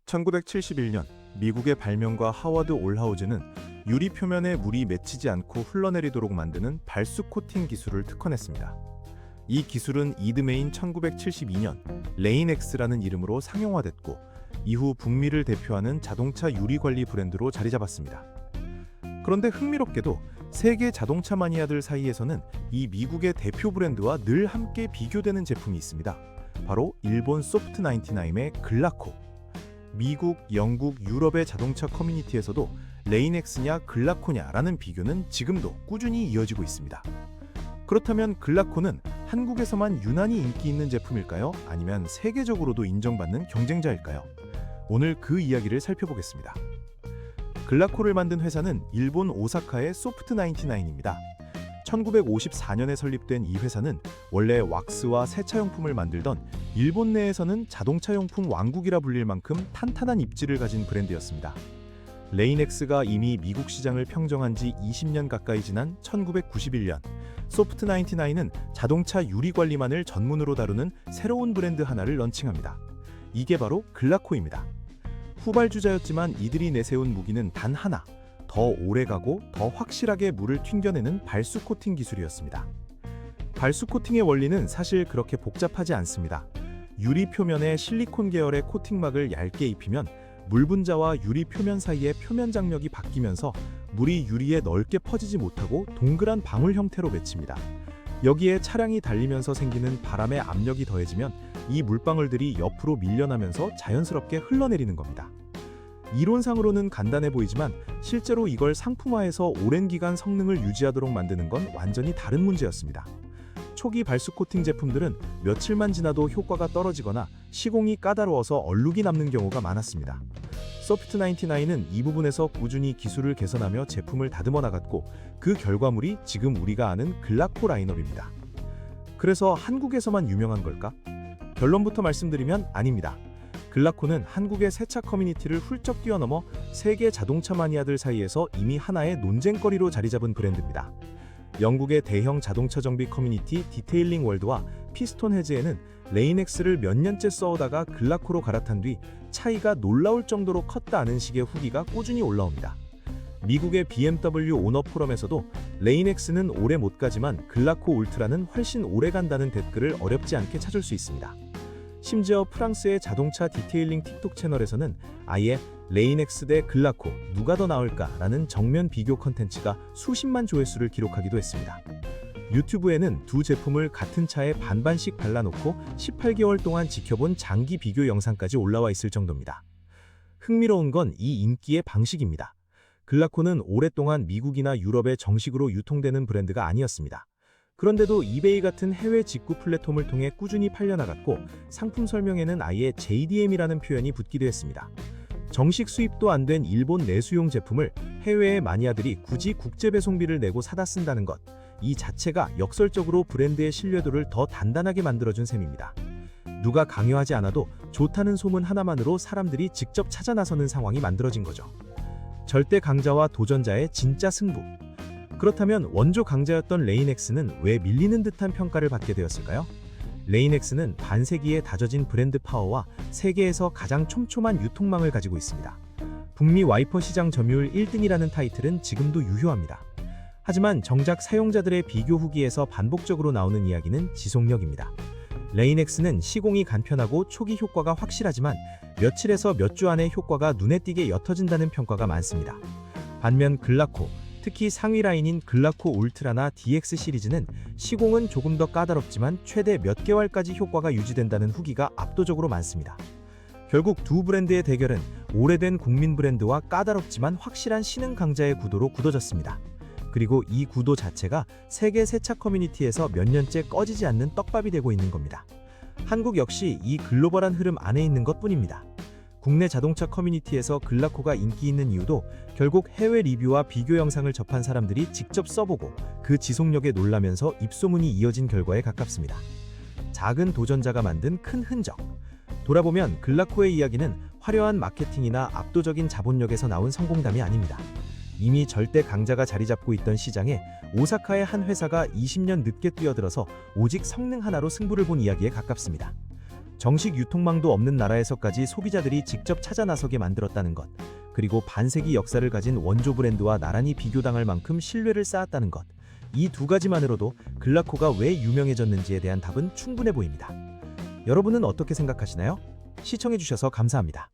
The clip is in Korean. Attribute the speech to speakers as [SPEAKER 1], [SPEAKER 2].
[SPEAKER 1] 1971년 미국의 발명가 하워드 올하우즈는 유리 표면에 물이 맺히지 않고 흘러내리도록 만드는 발수 코팅 기술을 특허냈습니다. 이 기술은 이듬해인 1972년 레인엑스라는 이름으로 상용화됐고 이후 북미를 대표하는 자동차 유리 관리 브랜드로 자리 잡았습니다. 그런데 흥미롭게도 세계 자동차 마니아들 사이에서는 이 미국의 대표 브랜드와 늘 함께 비교되는 제품이 있습니다. 바로 일본 소프트 99의 글라코. 미국, 영국, 유럽의 자동차 커뮤니티에서도 레인엑스냐 글라코냐라는 비교는 지금도 꾸준히 이어지고 있습니다. 그렇다면 글라코는 한국에서만 유난히 인기 있는 제품일까요? 아니면 세계적으로도 인정받는 경쟁자일까요? 오늘 그 이야기를 살펴보겠습니다. 글라코를 만든 회사는 일본 오사카의 소프트 99입니다. 1954년에 설립된 이 회사는 원래 왁스와 세차용품을 만들던 일본 내에서는 자동차용품 왕국이라 불릴 만큼 탄탄한 입지를 가진 브랜드였습니다. 레인엑스가 이미 미국 시장을 평정한 지 20년 가까이 지난 1991년, 소프트 99는 자동차 유리 관리만을 전문으로 다루는 새로운 브랜드 하나를 런칭합니다. 이게 바로 글라코입니다. 후발주자였지만 이들이 내세운 무기는 단 하나, 더 오래가고 더 확실하게 물을 튕겨내는 발수 코팅 기술이었습니다. 발수 코팅의 원리는 사실 그렇게 복잡하지 않습니다. 유리 표면에 실리콘 계열의 코팅막을 얇게 입히면 물 분자와 유리 표면 사이의 표면 장력이 바뀌면서 물이 유리에 넓게 퍼지지 못하고 동그란 방울 형태로 맺힙니다. 여기에 차량이 달리면서 생기는 바람의 압력이 더해지면 이 물방울들이 옆으로 밀려나면서 자연스럽게 흘러내리는 겁니다. 이론상으로는 간단해 보이지만 실제로 이걸 상품화해서 오랜 기간 성능을 유지하도록 만드는 건 완전히 다른 문제였습니다. 초기 발수 코팅 제품들은 며칠만 지나도 효과가 떨어지거나 시공이 까다로워서 얼룩이 남는 경우가 많았습니다. 소프트 99는 이 부분에서 꾸준히 기술을 개선하며 제품을 다듬어 나갔고 그 결과물이 지금 우리가 아는 글라코 라인업입니다. 그래서 한국에서만 유명한 걸까? 결론부터 말씀드리면 아닙니다. 글라코는 한국의 세차 커뮤니티를 훌쩍 뛰어넘어 세계 자동차 마니아들 사이에서 이미 하나의 논쟁거리로 자리 잡은 브랜드입니다. 영국의 대형 자동차 정비 커뮤니티 디테일링 월드와 피스톤 헤즈에는 레인엑스를 몇 년째 써오다가 글라코로 갈아탄 뒤 차이가 놀라울 정도로 컸다는 식의 후기가 꾸준히 올라옵니다. 미국의 BMW 오너 포럼에서도 레인엑스는 오래 못 가지만 글라코 울트라는 훨씬 오래 간다는 댓글을 어렵지 않게 찾을 수 있습니다. 심지어 프랑스의 자동차 디테일링 틱톡 채널에서는 아예 레인엑스 대 글라코 누가 더 나을까라는 정면 비교 컨텐츠가 수십만 조회수를 기록하기도 했습니다. 유튜브에는 두 제품을 같은 차에 반반씩 발라놓고 18개월 동안 지켜본 장기 비교 영상까지 올라와 있을 정도입니다. 흥미로운 건 이 인기의 방식입니다. 글라코는 오랫동안 미국이나 유럽에 정식으로 유통되는 브랜드가 아니었습니다. 그런데도 이베이 같은 해외 직구 플랫폼을 통해 꾸준히 팔려나갔고 상품 설명에는 아예 JDM이라는 표현이 붙기도 했습니다. 정식 수입도 안 된 일본 내수용 제품을 해외의 마니아들이 굳이 국제 배송비를 내고 사다 쓴다는 것, 이 자체가 역설적으로 브랜드의 신뢰도를 더 단단하게 만들어준 셈입니다. 누가 강요하지 않아도 좋다는 소문 하나만으로 사람들이 직접 찾아 나서는 상황이 만들어진 거죠. 절대 강자와 도전자의 진짜 승부. 그렇다면 원조 강자였던 레인엑스는 왜 밀리는 듯한 평가를 받게 되었을까요? 레인엑스는 반세기에 다져진 브랜드 파워와 세계에서 가장 촘촘한 유통망을 가지고 있습니다. 북미 와이퍼 시장 점유율 1등이라는 타이틀은 지금도 유효합니다. 하지만 정작 사용자들의 비교 후기에서 반복적으로 나오는 이야기는 지속력입니다. 레인엑스는 시공이 간편하고 초기 효과가 확실하지만 며칠에서 몇 주 안에 효과가 눈에 띄게 옅어진다는 평가가 많습니다. 반면 글라코, 특히 상위 라인인 글라코 울트라나 DX 시리즈는 시공은 조금 더 까다롭지만 최대 몇 개월까지 효과가 유지된다는 후기가 압도적으로 많습니다. 결국 두 브랜드의 대결은 오래된 국민 브랜드와 까다롭지만 확실한 신흥 강자의 구도로 굳어졌습니다. 그리고 이 구도 자체가 세계 세차 커뮤니티에서 몇 년째 꺼지지 않는 떡밥이 되고 있는 겁니다. 한국 역시 이 글로벌한 흐름 안에 있는 것뿐입니다. 국내 자동차 커뮤니티에서 글라코가 인기 있는 이유도 결국 해외 리뷰와 비교 영상을 접한 사람들이 직접 써보고 그 지속력에 놀라면서 입소문이 이어진 결과에 가깝습니다. 작은 도전자가 만든 큰 흔적. 돌아보면 글라코의 이야기는 화려한 마케팅이나 압도적인 자본력에서 나온 성공담이 아닙니다. 이미 절대 강자가 자리 잡고 있던 시장에 오사카의 한 회사가 20년 늦게 뛰어들어서 오직 성능 하나로 승부를 본 이야기에 가깝습니다.
[SPEAKER 2] 정식 유통망도 없는 나라에서까지 소비자들이 직접 찾아 나서게 만들었다는 것, 그리고 반세기 역사를 가진 원조 브랜드와 나란히 비교당할 만큼 신뢰를 쌓았다는 것, 이 두 가지만으로도 글라코가 왜 유명해졌는지에 대한 답은 충분해 보입니다. 여러분은 어떻게 생각하시나요? 시청해주셔서 감사합니다.